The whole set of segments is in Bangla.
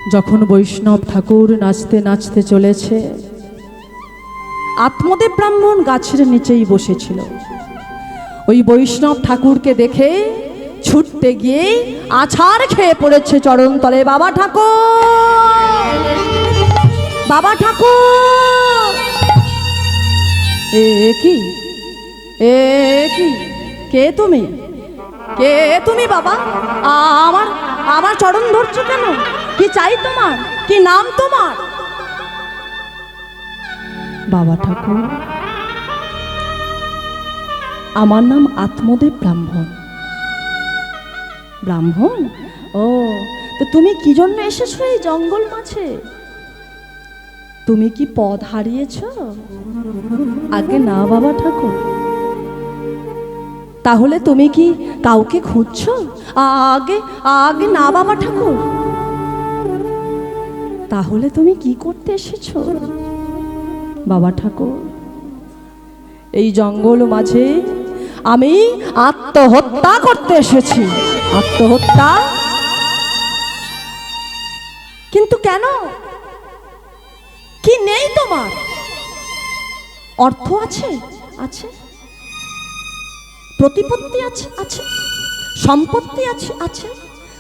যখন বৈষ্ণব ঠাকুর নাচতে নাচতে চলেছে, আত্মদেব ব্রাহ্মণ গাছের নিচেই বসেছিল। ওই বৈষ্ণব ঠাকুরকে দেখে ছুটতে গিয়ে আছাড় খেয়ে পড়েছে চরণ তলে। বাবা ঠাকুর, বাবা ঠাকুর। এ কি, এ কি, কে তুমি? কে তুমি বাবা? আমার আমার চরণ ধরছো কেন? কি চাই তোমার? কি নাম তোমার? বাবা ঠাকুর, আমার নাম আত্মদেব ব্রাহ্মণ। ব্রাহ্মণ? ও, তো তুমি কি জন্য এসেছো এই জঙ্গল মাঝে? তুমি কি পথ হারিয়েছ? আগে না বাবা ঠাকুর। তাহলে তুমি কি কাউকে খুঁজছো? আগে আগে না বাবা ঠাকুর। তাহলে তুমি কি করতে এসেছো? বাবা ঠাকুর, এই জঙ্গল মাঝে আমি আত্মহত্যা করতে এসেছি। আত্মহত্যা? কিন্তু কেন? কি নেই তোমার? অর্থ আছে? আছে। প্রতিপত্তি আছে? আছে। সম্পত্তি আছে? আছে।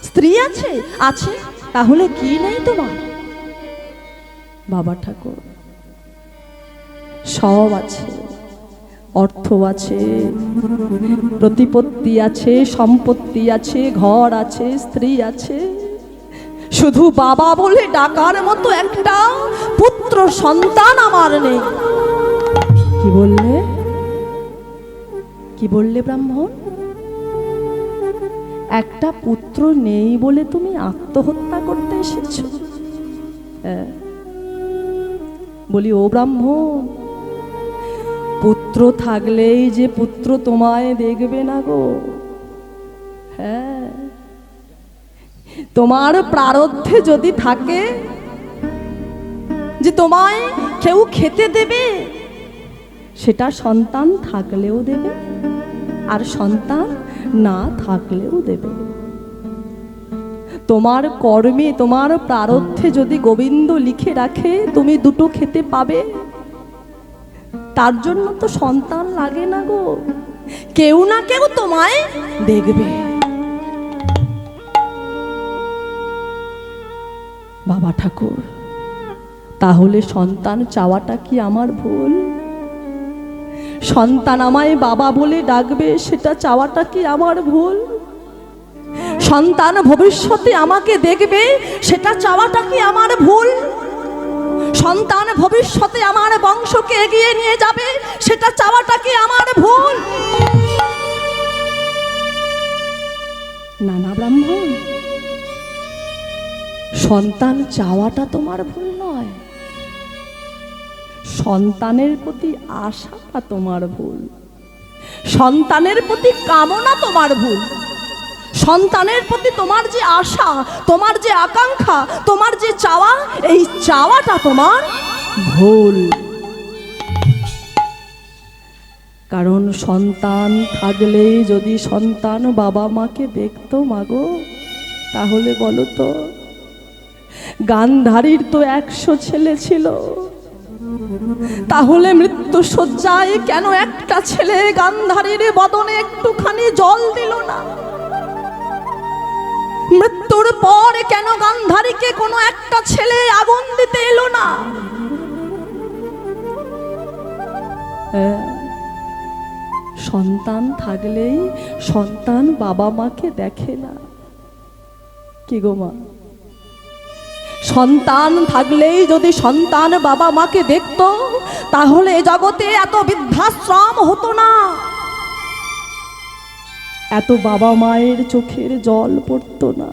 স্ত্রী আছে? আছে। তাহলে কি নেই তোমার? বাবা ঠাকুর, সব আছে। অর্থ আছে, প্রতিপত্তি আছে, সম্পত্তি আছে, ঘর আছে, স্ত্রী আছে। শুধু বাবা বলে ডাকার মতো একটা পুত্র সন্তান আমার নেই। কি বললে? কি বললে ব্রাহ্মণ? একটা পুত্র নেই বলে তুমি আত্মহত্যা করতে এসেছো? বলি ও ব্রাহ্মণ, পুত্র থাকলেই যে পুত্র তোমায় দেখবে না গো। হ্যাঁ, তোমার প্রারব্ধে যদি থাকে যে তোমায় কেউ খেতে দেবে, সেটা সন্তান থাকলেও দেবে আর সন্তান না থাকলেও দেবে। তোমার কর্মে, তোমার প্রারব্ধে যদি গোবিন্দ লিখে রাখে তুমি দুটো খেতে পাবে, তার জন্য তো সন্তান লাগে না গো। কেউ না কেউ তোমায় দেখবে। বাবা ঠাকুর, তাহলে সন্তান চাওয়াটা কি আমার ভুল? সন্তান আমায় বাবা বলে ডাকবে, সেটা চাওয়াটা কি আমার ভুল? সন্তান ভবিষ্যতে আমাকে দেখবে, সেটা চাওয়াটা কি আমার ভুল? সন্তান ভবিষ্যতে আমার বংশকে এগিয়ে নিয়ে যাবে, সেটা চাওয়াটা কি আমার ভুল? না না ব্রাহ্মণ, সন্তান চাওয়াটা তোমার ভুল নয়, সন্তানের প্রতি আশাটা তোমার ভুল। সন্তানের প্রতি কামনা তোমার ভুল। সন্তানের প্রতি তোমার যে আশা, তোমার যে আকাঙ্ক্ষা, তোমার যে চাওয়া, এই চাওয়াটা তোমার ভুল। কারণ সন্তান থাকলেই যদি সন্তান বাবা মাকে দেখতো মাগো, তাহলে বলো তো, গান্ধারীর তো 100 ছেলে ছিল, তাহলে মৃত্যু শয্যায় কেন একটা ছেলে গান্ধারীর বদনে একটুখানি জল দিল না? মৃত্যুর পর কেন গান্ধারীকে কোনো একটা ছেলে আগুন দিতে এলো না? সন্তান থাকলেই সন্তান বাবা মাকে দেখে না। কি গো মা, সন্তান থাকলেই যদি সন্তান বাবা মাকে দেখতো, তাহলে জগতে এত বৃদ্ধাশ্রম হতো না, এত বাবা মায়ের চোখের জল পড়তো না।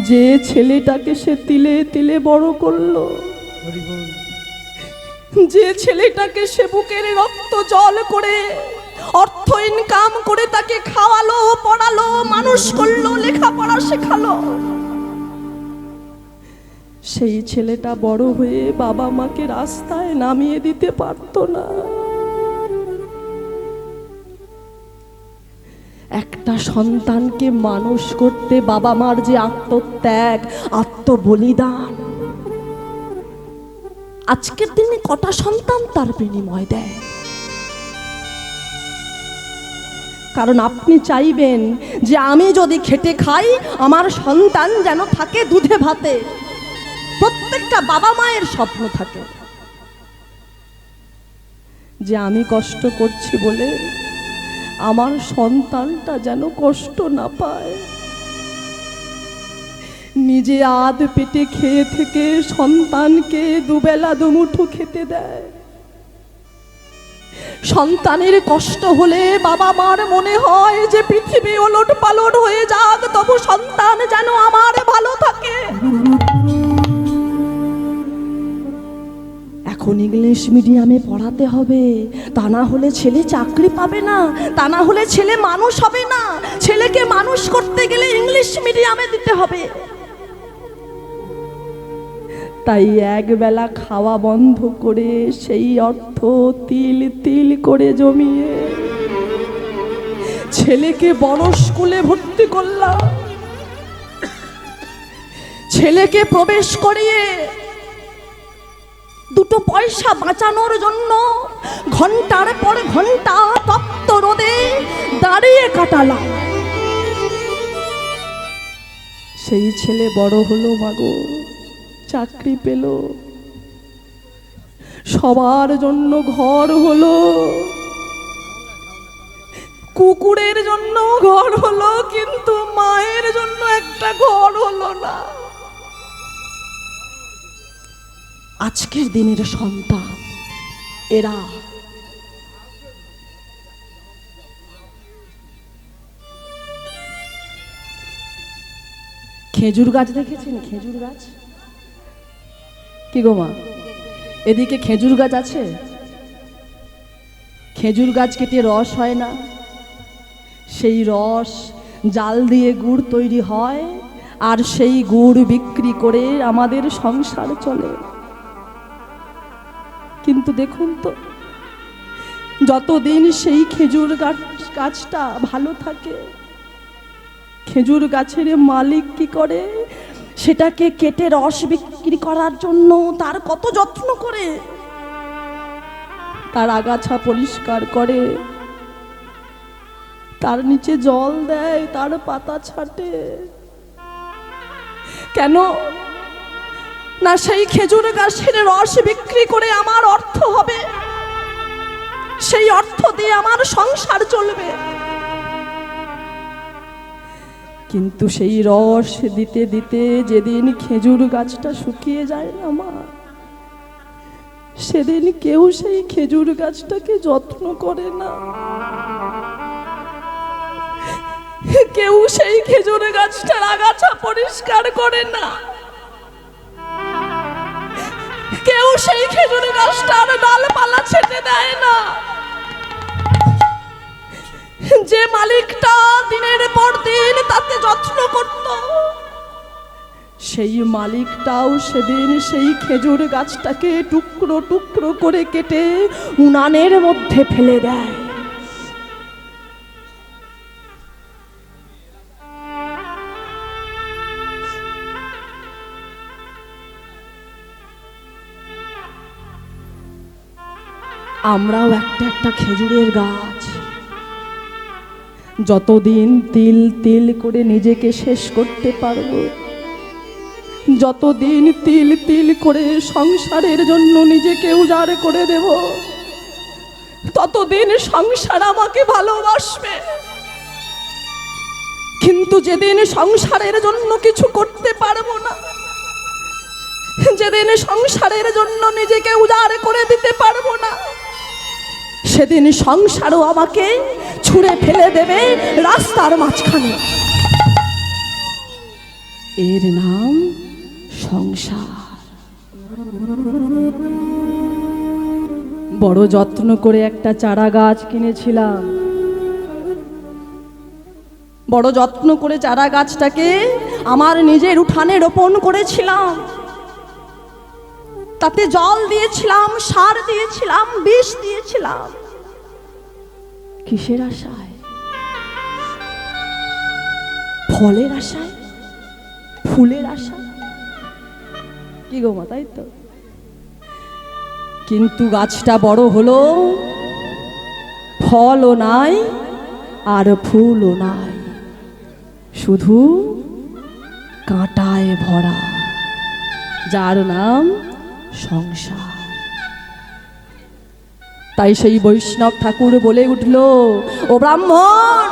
যে ছেলেটাকে সে তিলে তিলে বড় করলো, যে ছেলেটাকে সে বুকের রক্ত জল করে অর্থ ইনকাম করে তাকে খাওয়ালো, পড়ালো, মানুষ করলো, লেখাপড়া শেখালো, সেই ছেলেটা বড় হয়ে বাবা মাকে রাস্তায় নামিয়ে দিতে পারতো না। একটা সন্তানকে মানুষ করতে বাবা মার যে আত্মত্যাগ, আত্মবলিদান, আজকের দিনে কটা সন্তান তার বিনিময় দেয়? কারণ আপনি চাইবেন যে আমি যদি খেটে খাই আমার সন্তান যেন থাকে দুধে ভাতে। প্রত্যেকটা বাবা মায়ের স্বপ্ন থাকে যে আমি কষ্ট করছি বলে আমার সন্তানটা যেন কষ্ট না পায়। নিজে আধ পেটে খেয়ে থেকে সন্তানকে দুবেলা দুমুঠো খেতে দেয়। সন্তানের কষ্ট হলে বাবা মার মনে হয় যে পৃথিবী ওলট পালট হয়ে যাক, তবু সন্তান যেন আমার ভালো থাকে। এখন ইংলিশ মিডিয়ামে পড়াতে হবে, তা না হলে ছেলে চাকরি পাবে না, তা না হলে ছেলে মানুষ হবে না। ছেলেকে মানুষ করতে গেলে ইংলিশ মিডিয়ামে দিতে হবে। তাই একবেলা খাওয়া বন্ধ করে সেই অর্থ তিল তিল করে জমিয়ে ছেলেকে বড় স্কুলে ভর্তি করলাম। ছেলেকে প্রবেশ করিয়ে দুটো পয়সা বাঁচানোর জন্য ঘন্টার পর ঘন্টা তপ্ত রোদে দাঁড়িয়ে কাটালাম। সেই ছেলে বড় হলো, মাগো চাকরি পেল, সবার জন্য ঘর হলো, কুকুরের জন্য ঘর হলো, কিন্তু মায়ের জন্য একটা ঘর হলো না। আজকের দিনের সন্তান এরা। খেজুর গাছ দেখেছেন? খেজুর গাছ কি গো মা, এদিকে খেজুর গাছ আছে? খেজুর গাছ কেটে রস হয় না? সেই রস জাল দিয়ে গুড় তৈরি হয়, আর সেই গুড় বিক্রি করে আমাদের সংসার চলে। কিন্তু দেখুন তো, যতদিন সেই খেজুর গাছটা ভালো থাকে, খেজুর গাছের মালিক কি করে, সেটাকে কেটে রস বিক্রি করার জন্য তার কত যত্ন করে, তার আগাছা পরিষ্কার করে, তার নিচে জল দেয়, তার পাতা ছাটে। কেন না? সেই খেজুর গাছের রস বিক্রি করে আমার অর্থ হবে, সেই অর্থ দিয়ে আমার সংসার চলবে। কিন্তু সেই রস দিতে দিতে যেদিন খেজুর গাছটা শুকিয়ে যায় না মা, সেদিন কেউ সেই খেজুর গাছটাকে যত্ন করে না। কেউ সেই খেজুর গাছটার আগাছা পরিষ্কার করে না। কেউ সেই খেজুর গাছটার ডালপালা ছেটে দেয় না। যে মালিকটা দিনের পর দিন তাতে যত্ন করত, সেই মালিকটাও সেদিন সেই খেজুর গাছটাকে টুকরো টুকরো করে কেটে উনানের মধ্যে ফেলে দেয়। আমরাও একটা একটা খেজুরের গাছ, যতদিন তিল তিল করে নিজেকে শেষ করতে পারবো, যতদিন তিল তিল করে সংসারের জন্য নিজেকে উজাড় করে দেব, ততদিন সংসার আমাকে ভালোবাসবে। কিন্তু যেদিন সংসারের জন্য কিছু করতে পারবো না, যেদিন সংসারের জন্য নিজেকে উজাড় করে দিতে পারবো না, সেদিন সংসারও আমাকে ছুঁড়ে ফেলে দেবে রাস্তার মাঝখানে। এর নাম সংসার। বড় যত্ন করে একটা চারা গাছ কিনেছিলাম, বড় যত্ন করে চারা গাছটাকে আমার নিজের উঠানে রোপণ করেছিলাম। তাতে জল দিয়েছিলাম, সার দিয়েছিলাম, বিষ দিয়েছিলাম। কিসের আশায়? ফলের আশায়, ফুলের আশা, কি গো মা, তাই তো? কিন্তু গাছটা বড় হলো, ফলও নাই আর ফুলও নাই, শুধু কাঁটায় ভরা, যার নাম সংসার। তাই সেই বৈষ্ণব ঠাকুর বলে উঠল, ও ব্রাহ্মণ,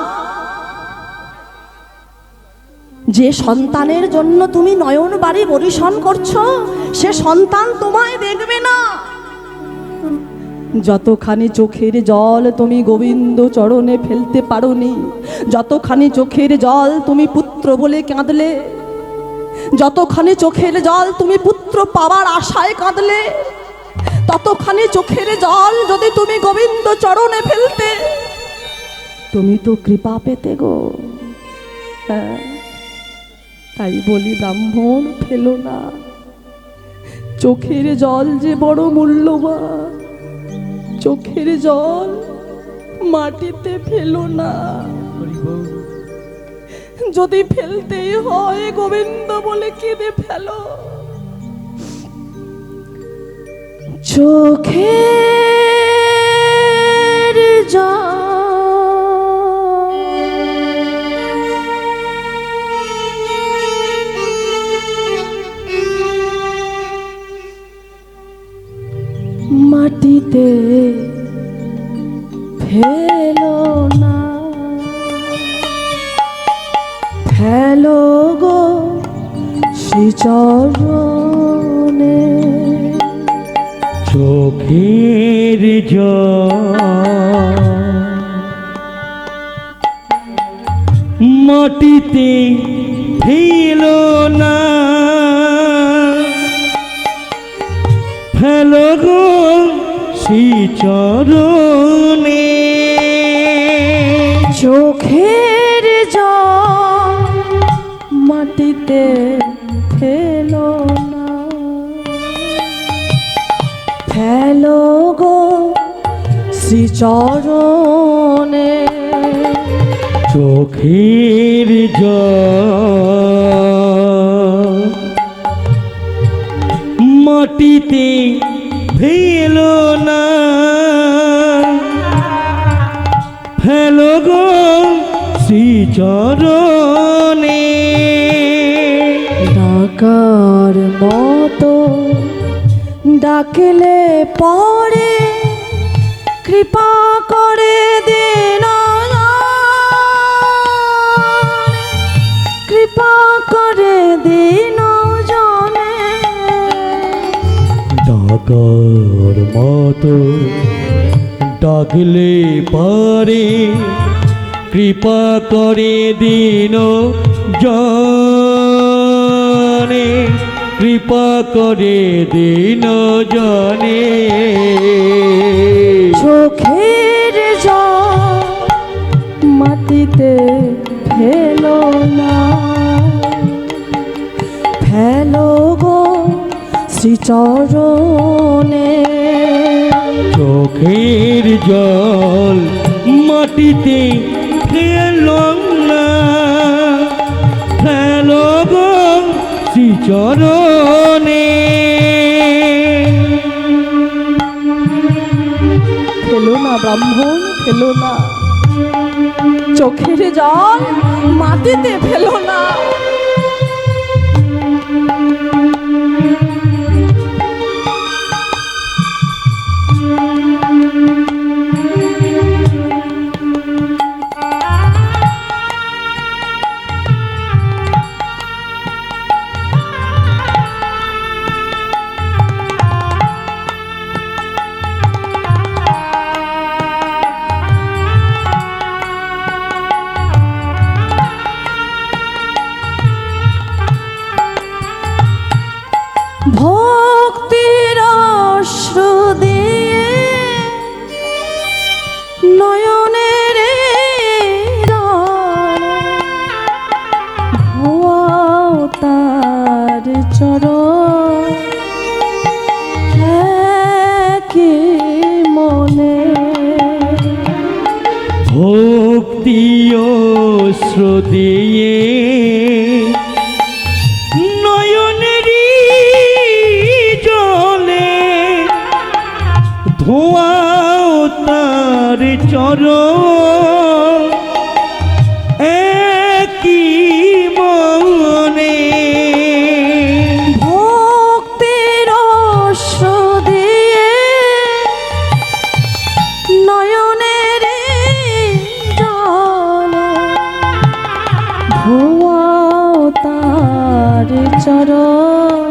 যে সন্তানের জন্য তুমি নয়ন বাড়ি পরিশন করছো, সে সন্তান তোমায় দেখবে না। যতখানি চোখের জল তুমি গোবিন্দ চরণে ফেলতে পারোনি, যতখানি চোখের জল তুমি পুত্র বলে কাঁদলে, যতখানি চোখের জল তুমি পুত্র পাওয়ার আশায় কাঁদলে, ততখানি চোখের জল যদি তুমি গোবিন্দ চরণে ফেলতে, তুমি তো কৃপা পেতে গো। হ্যাঁ, তাই বলি ব্রাহ্মণ, ফেলো না, চোখের জল যে বড় মূল্যবান, চোখের জল মাটিতে ফেলো না। যদি ফেলতেই হয় গোবিন্দ বলে কেঁদে ফেলো। চোখের জল মাটিতে ফেলো না, ফেলো গো শ্রীচরণে। চোখের জল মাটিতে ফেলো না, ফেলো গো শ্রীচরণে। চোখের জল মাটিতে ফেলো না, ফেলো গো শ্রীচরণে। চোখের জল মাটিতে ফেলো না, ফেলো গো শ্রীচরণে। ডাকার মতো ডাকলে পরে কৃপা করে দিন, কৃপা করে দিন জনে। ডাকার মতো ডাকলে পারে কৃপা করে দিন জনে, কৃপা করে দিন জনে। চোখের জল মাটিতে ফেলো না, ফেলো গো শ্রীচরণে। চোখের জল মাটিতে ফেলো না, ফেলো গো শ্রীচরণে। ফেলো না ব্রাহ্মণ, ফেলো না, চোখের জল মাটিতে ফেলো না। ভক্তির অশ্রু দিয়ে নয়নের ধোয়াও তার চরণ, কি মনে ভক্তি অশ্রু দিয়ে ধোয়াও তার চরণ একই মনে ভক্তির অশ্র দিয়ে নয়নের জল ধোয়াও তার চরণ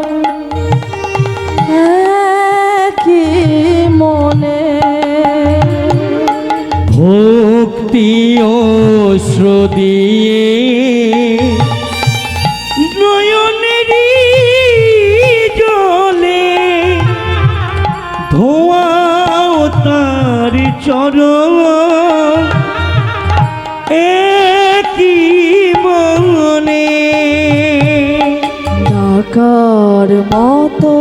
একই মনে ভক্তি অশ্র দিয়ে নয়নেরই জলে ধোয়াও তার চরণ একই মনে ডাকার মতো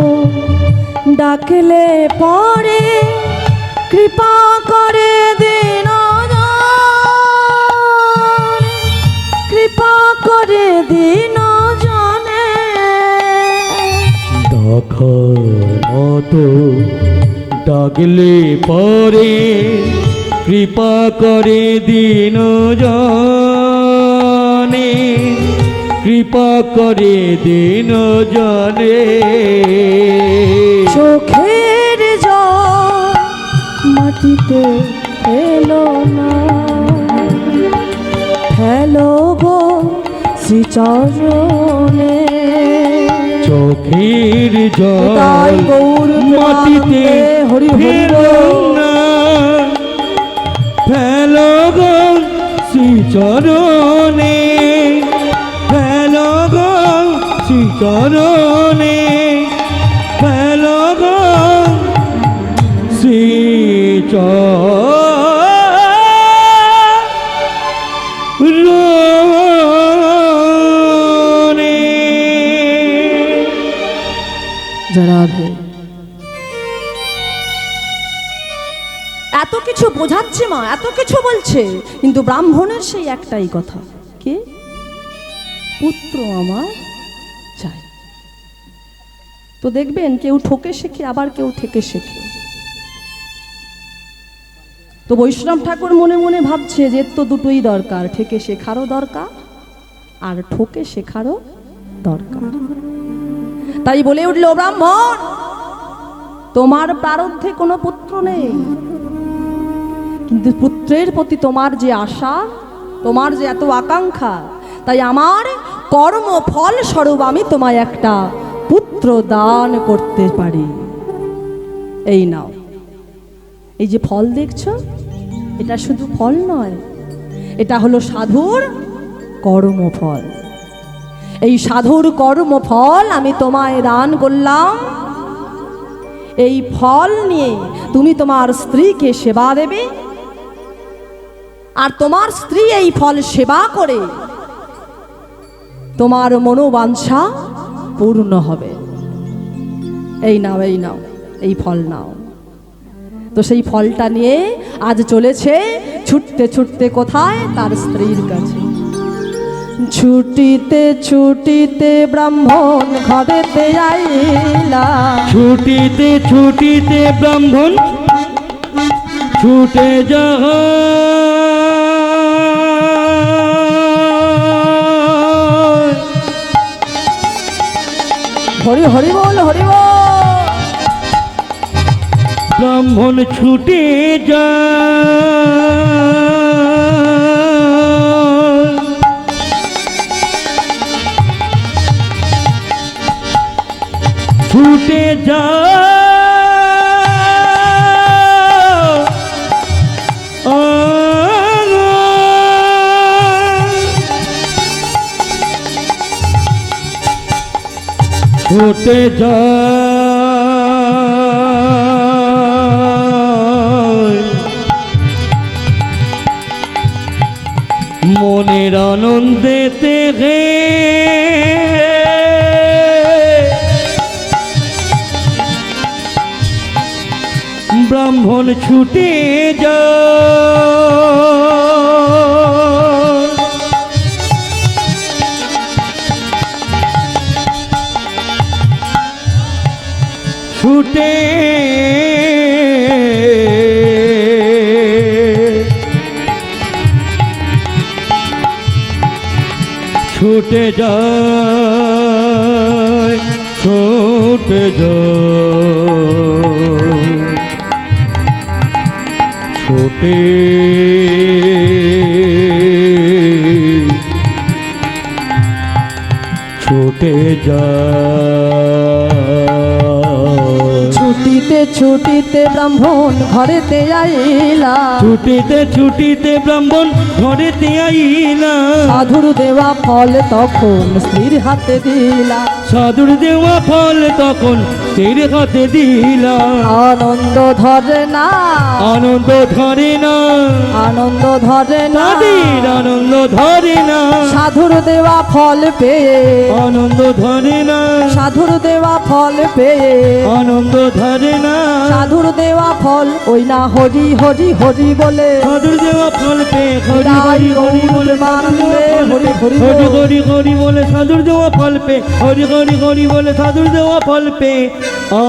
ডাকলে পরে কৃপা করে দিন কৃপা করে দিন জানে দেখার মতো ডাকলে পরে কৃপা করে দিন জানে কৃপা করে দিন জানে চোখের জল মাটিতে ফেলো না ফেলো গো শ্রীচরণে চোখের তাই জল গৌর মাটিতে হরি হরি ফেলো না ফেলো গো শ্রীচরণে ফেলো গো শ্রীচরণে ফেলো গো শ্রীচরণে জরাধে এত কিছু বোঝাচ্ছে মা, এত কিছু বলছে, কিন্তু ব্রাহ্মণের সেই একটাই কথা, কি পুত্র আমার চাই। তো দেখবেন কেউ ঠকে শেখে, আবার কেউ ঠেকে শেখে। তো বৈষ্ণব ঠাকুর মনে মনে ভাবছে যে তো দুটোই দরকার, ঠেকে শেখারও দরকার আর ঠকে শেখারও দরকার। তাই বলে উঠল, ব্রাহ্মণ তোমার প্রারব্ধে কোনো পুত্র নেই, কিন্তু পুত্রের প্রতি তোমার যে আশা, তোমার যে এত আকাঙ্ক্ষা, তাই আমার কর্ম ফল স্বরূপ আমি তোমায় একটা পুত্র দান করতে পারি। এই নাও, এই যে ফল দেখছো, এটা শুধু ফল নয়, এটা হলো সাধুর কর্মফল। এই সাধুর কর্মফল আমি তোমায় দান করলাম। এই ফল নিয়ে তুমি তোমার স্ত্রীকে সেবা দেবে, আর তোমার স্ত্রী এই ফল সেবা করে তোমার মনোবাঞ্ছা পূর্ণ হবে। এই নাও, এই নাও, এই ফল নাও। তো সেই ফলটা নিয়ে আজ চলেছে ছুটতে ছুটতে কোথায়? তার স্ত্রীর কাছে। ছুটিতে ছুটিতে ব্রাহ্মণ ঘরেতে আইলা, ছুটিতে ছুটিতে ব্রাহ্মণ ছুটে যায়, হরি হরি বল, হরি বল। ব্রাহ্মণ ছুটে যায়, ছুটে যায়, ছুটে যায়, মনের আনন্দেতে হে ব্রাহ্মণ ছুটে যায়, ছুটে ছুটে যায়, ছুটে যায়, ছুটে ছুটে যায়। ছুটিতে ছুটিতে ব্রাহ্মণ ঘরেতে আইলা, ছুটিতে ছুটিতে ব্রাহ্মণ ঘরেতে আইলা, সাধুর দেওয়া ফল তখন স্ত্রীর হাতে দিলা, সাধুর দেওয়া ফল তখন স্ত্রীর হাতে দিলা। আনন্দ ধরে না, আনন্দ ধরে না, আনন্দ ধরে না, তাদের আনন্দ ধরে না, সাধুর দেওয়া ফল পেয়ে, আনন্দ ধরে না, সাধুর দেওয়া ফল পেয়ে, আনন্দ ধরে না, সাধুর দেওয়া ফল ওই না হরি হরি হরি বলে, সাধুর দেওয়া ফল পে হরি হরি হরি বলে, মানবে হরি হরি হরি বল। হরি হরি বলে সাধুর দেওয়া ফল পে, হরি হরি হরি বলে সাধুর দেওয়া ফল পে,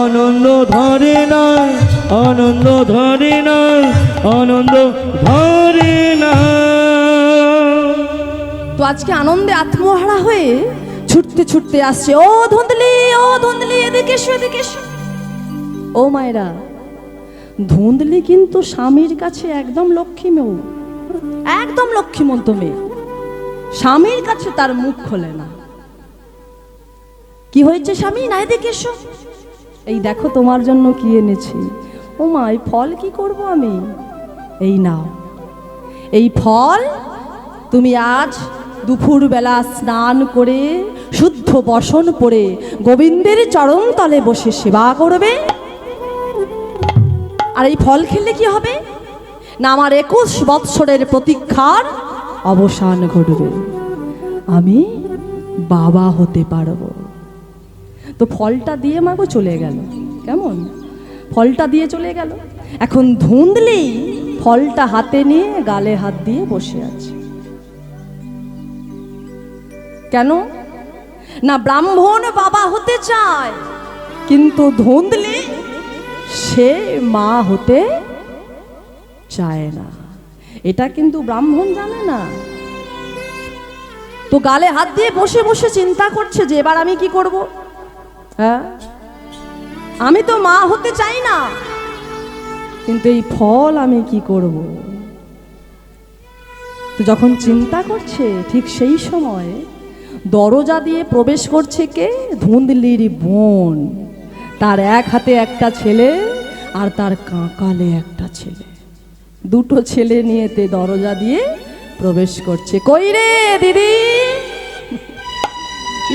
আনন্দ ধরে না, আনন্দ ধরে না, আনন্দ ধরে না। তো আজকে আনন্দে আত্মহারা হয়ে ছুটতে ছুটতে আসছে, ও ধুন্দলি, ও ধুন্দলি, এদিকে এসো, এদিকে এসো। ও মায়েরা, ধুন্দলি কিন্তু স্বামীর কাছে একদম লক্ষ্মী মেয়ে, একদম লক্ষ্মীমন্ত মেয়ে, স্বামীর কাছে তার মুখ খোলে না। কি হয়েছে স্বামী, না এদিকে এসো, এই দেখো তোমার জন্য কি এনেছি। ও মা, এই ফল কি করব আমি? এই নাও, এই ফল তুমি আজ দুপুরবেলা স্নান করে শুদ্ধ বসন পরে গোবিন্দের চরণ তলে বসে সেবা করবে। আর এই ফল খেলে কি হবে না, আমার 21 বৎসরের প্রতীক্ষার অবসান ঘটবে, আমি বাবা হতে পারবো। তো ফলটা দিয়ে মাগো চলে গেল, কেমন ফলটা দিয়ে চলে গেল। এখন ধুন্দলি ফলটা হাতে নিয়ে গালে হাত দিয়ে বসে আছে। কেন না, ব্রাহ্মণ বাবা হতে চায়, কিন্তু ধুন্দলি সে মা হতে চায় না। এটা কিন্তু ব্রাহ্মণ জানে না। তো গালে হাত দিয়ে বসে বসে চিন্তা করছে যে এবার আমি কি করব। হ্যাঁ, আমি তো মা হতে চাই না, কিন্তু এই ফল আমি কি করব। তো যখন চিন্তা করছে ঠিক সেই সময় দরজা দিয়ে প্রবেশ করছে কে, ধুন্দলির বোন। তার এক হাতে একটা ছেলে আর তার কাঁকালে একটা ছেলে, দুটো ছেলে নিয়ে তে দরজা দিয়ে প্রবেশ করছে। কই রে দিদি,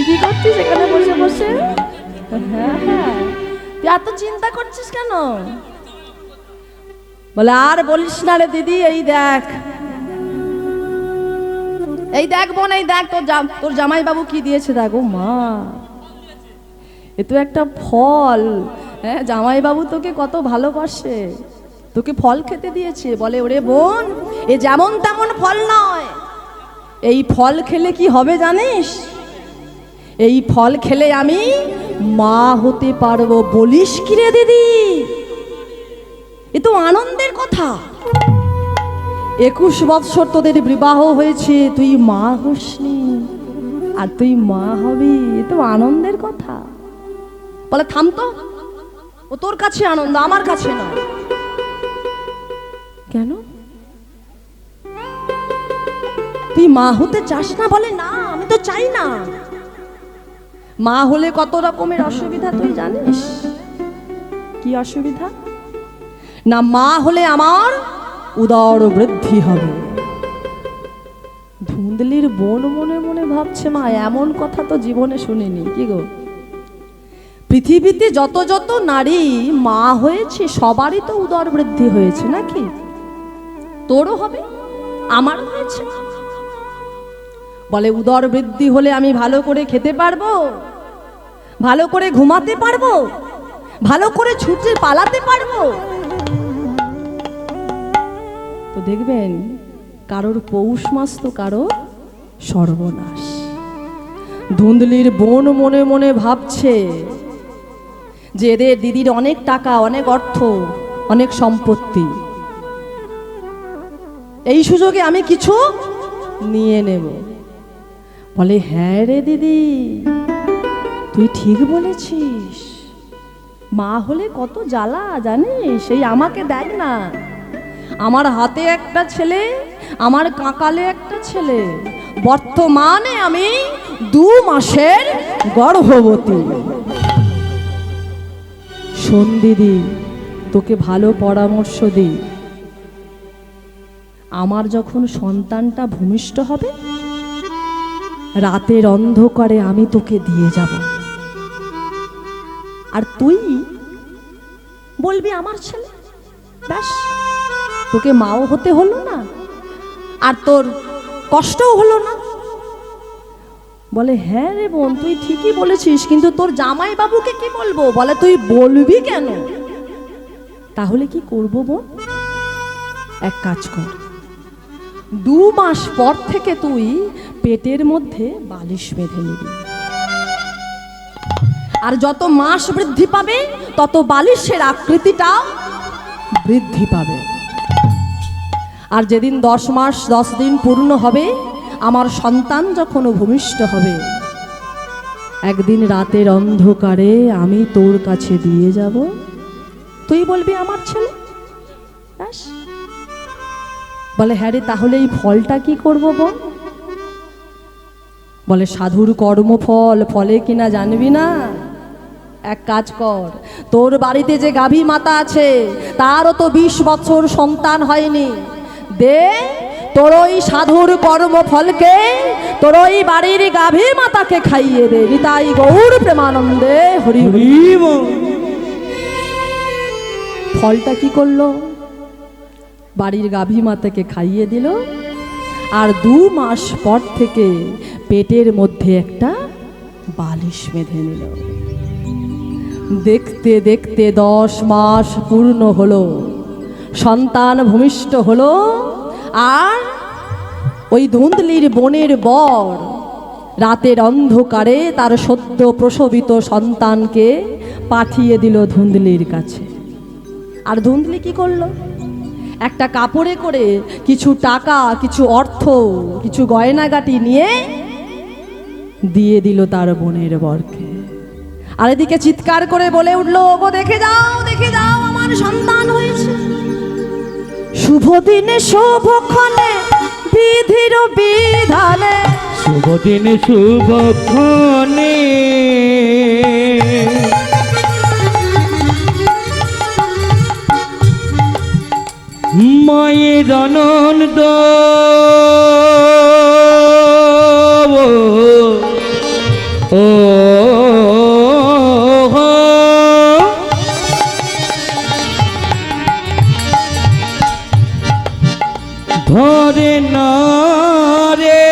কি করছিস এখানে বসে বসে? হ্যাঁ হ্যাঁ, তুই এত চিন্তা করছিস কেন? বলে আর বলিস না রে দিদি, এই দেখ, এই দেখ বোন, এই দেখ তোর জামাইবাবু কি দিয়েছে। দেখো মা, এ তো একটা ফল। হ্যাঁ, জামাইবাবু তোকে কত ভালোবাসে, তোকে ফল খেতে দিয়েছে। বলে ওরে বোন, এ যেমন তেমন ফল নয়, এই ফল খেলে কি হবে জানিস? এই ফল খেলে আমি মা হতে পারবো। বলিস কি রে দিদি, এ তো আনন্দের কথা। 21 বৎসর তোদের বিবাহ হয়েছে, তুই মা হসনি, আর তুই মা হবি, এ তো আনন্দের কথা। বলে থাম তো, ও তোর কাছে আনন্দ, আমার কাছে নয়। কেন তুই মা হতে চাস না? বলে না, আমি তো চাই না। মা হলে কত রকমের অসুবিধা তুই জানিস? কি অসুবিধা না, মা হলে আমার উদর বৃদ্ধি হবে। ধুন্দলির বোন মনে মনে ভাবছে, মা এমন কথা তো জীবনে শুনিনি। কি গো, পৃথিবীতে যত যত নারী মা হয়েছে সবারই তো উদর বৃদ্ধি হয়েছে নাকি? তোরও হবে, আমারও হয়েছে। বলে উদর বৃদ্ধি হলে আমি ভালো করে খেতে পারবো, ভালো করে ঘুমাতে পারবো, ভালো করে ছুটে পালাতে পারবো। তো দেখবেন কারোর পৌষ মাস তো কারো সর্বনাশ। ধুন্দলির বোন মনে মনে ভাবছে যে এদের দিদির অনেক টাকা, অনেক অর্থ, অনেক সম্পত্তি, এই সুযোগে আমি কিছু নিয়ে নেব। বলে হ্যাঁ রে দিদি, তুই ঠিক বলেছিস। মা হলে কত জ্বালা জানিস, সেই আমাকে দেখ না, আমার হাতে একটা ছেলে, আমার কাকালে একটা ছেলে, বর্তমানে আমি 2 মাসের গর্ভবতী। শোন দিদি, তোকে ভালো পরামর্শ দিই, আমার যখন সন্তানটা ভূমিষ্ঠ হবে, রাতের অন্ধকারে আমি তোকে দিয়ে যাব, আর তুই বলবি আমার ছেলে, ব্যাস, তোকে মাও হতে হলো না, আর তোর কষ্টও হলো না। বলে হ্যাঁ রে বোন, তুই ঠিকই বলেছিস, কিন্তু তোর জামাই বাবুকে কি বলবো? বলে তুই বলবি কেন? তাহলে কি করব বোন? এক কাজ কর, 2 মাস পর থেকে তুই পেটের মধ্যে বালিশ বেঁধে নিবি, আর যত মাস বৃদ্ধি পাবে তত বালিশের আকৃতিটা বৃদ্ধি পাবে। আর যেদিন 10 মাস 10 দিন পূর্ণ হবে, আমার সন্তান যখন ভূমিষ্ঠ হবে, একদিন রাতের অন্ধকারে আমি তোর কাছে দিয়ে যাব, তুই বলবি আমার ছেলে, ব্যাস। বলে হ্যাঁ রে, তাহলে এই ফলটা কি করব বোন? বলে সাধুর কর্মফল, ফলে কিনা জানবি না? এক কাজ কর, তোর বাড়িতে যে গাভী মাতা আছে, তারও তো 20 বছর সন্তান হয়নি, দে তোর ওই সাধুর কর্মফলকে তোর ওই বাড়ির গাভী মাতাকে খাইয়ে দে। নিতাই গৌর প্রেমানন্দে হরি হরি। ফলটা কি করলো? বাড়ির গাভী মাতাকে খাইয়ে দিল, আর 2 মাস পর থেকে পেটের মধ্যে একটা বালিশ বেঁধে নিল। দেখতে দেখতে 10 মাস পূর্ণ হলো, সন্তান ভূমিষ্ঠ হলো, আর ওই ধুন্দলির বনের বর রাতের অন্ধকারে তার সদ্য প্রসবিত সন্তানকে পাঠিয়ে দিল ধুন্দলির কাছে। আর ধুন্দলি কি করলো? একটা কাপড়ে করে কিছু টাকা, কিছু অর্থ, কিছু গয়নাগাটি নিয়ে দিয়ে দিল তার বোনের বরকে। আর এদিকে চিৎকার করে বলে উঠলো, ওগো দেখে যাও, দেখে যাও, আমার সন্তান হয়েছে। শুভ দিনে শুভক্ষণে বিধির বিধানে, শুভ দিনে শুভক্ষণে মায়ের আনন্দ ও ধরে না রে,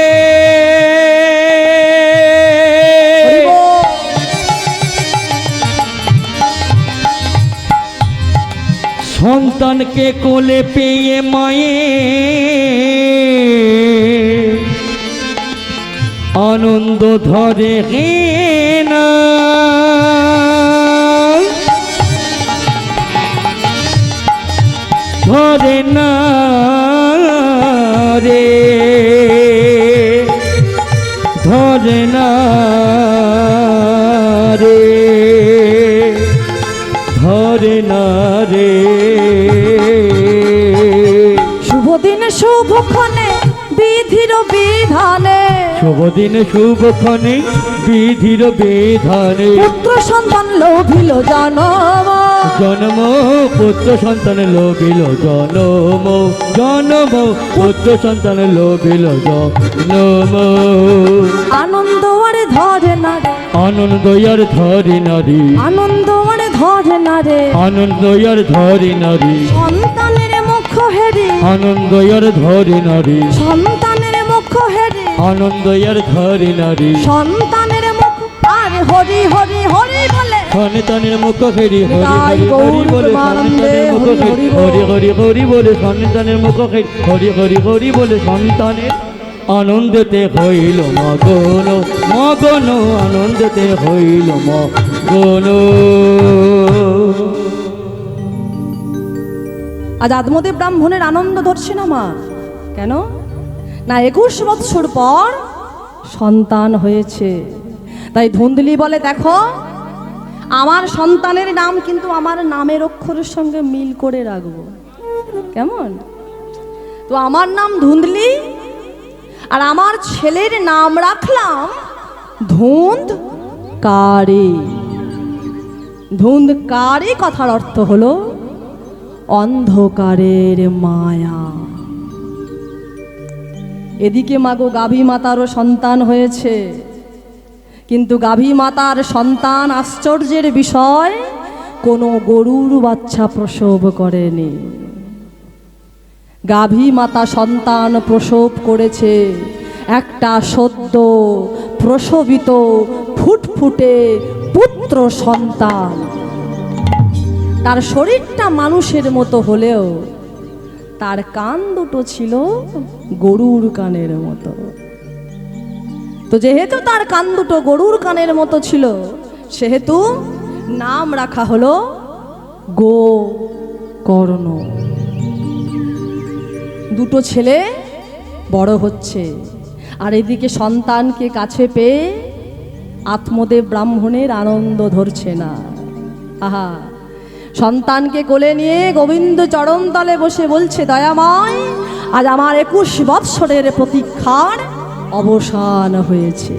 সন্তানকে কোলে পেয়ে মায়ে আনন্দ ধরে না, ধরে না রে, ধরে না রে, ধরে না রে। শুভ দিনে শুভক্ষণে বিধির বিধানে, শুভ দিনে শুভক্ষণে বিধির বিধানে পুত্র সন্তান লোভিল জনম, জন্ম পুত্র সন্তান লোভিল জনম, জন্ম পুত্র সন্তান লোভিল জনম। আনন্দ আর ধরে না রে, আনন্দ আর ধরে নারী, আনন্দ আর ধরে না রে, আনন্দ আর ধরে নারী, সন্তানের মুখ হেরি, আনন্দ আর ধরে নারী, সন্তানের মুখ হেরি, আনন্দ আর ধরে নারী, সন্তানের মুখ আর হরি হরি হরি বলে, সন্তানের মুখ ফেরি হরি হরি হরি বলে, সন্তানের মুখ ফেরি হরি হরি হরি বলে, সন্তানের মুখ ফেরি হরি হরি হরি বলে, সন্তানের আনন্দতে হইল মগন, মগন আনন্দতে হইল মগন। আজ আদমদেব ব্রাহ্মণের আনন্দ ধরছে না মা, কেন না? 21 বৎসর পর সন্তান হয়েছে। তাই ধুন্দলি বলে, দেখো আমার সন্তানের নাম কিন্তু আমার নামের অক্ষরের সঙ্গে মিল করে রাখবো, কেমন? তো আমার নাম ধুন্দলি, আর আমার ছেলের নাম রাখলাম ধুন্ধকারে। ধুন্ধকারে কথার অর্থ হলো অন্ধকারের মায়া। এদিকে মাগো গাভী মাতারও সন্তান হয়েছে, কিন্তু গাভী মাতার সন্তান আশ্চর্যের বিষয়, কোনো গরুর বাচ্চা প্রসব করেনি। গাভী মাতা সন্তান প্রসব করেছে একটা সদ্য প্রসবিত ফুটফুটে পুত্র সন্তান। তার শরীরটা মানুষের মতো হলেও তার কান দুটো ছিল গরুর কানের মতো। তো যেহেতু তার কান দুটো গরুর কানের মতো ছিল, সেহেতু নাম রাখা হলো গোকর্ণ। দুটো ছেলে বড় হচ্ছে, আর এদিকে সন্তানকে কাছে পেয়ে আত্মদেব ব্রাহ্মণের আনন্দ ধরছে না। আহা, সন্তানকে কোলে নিয়ে গোবিন্দ চরণতলে বসে বলছে, দয়াময়, আজ আমার 21 বৎসরের প্রতীক্ষার অবসান হয়েছে।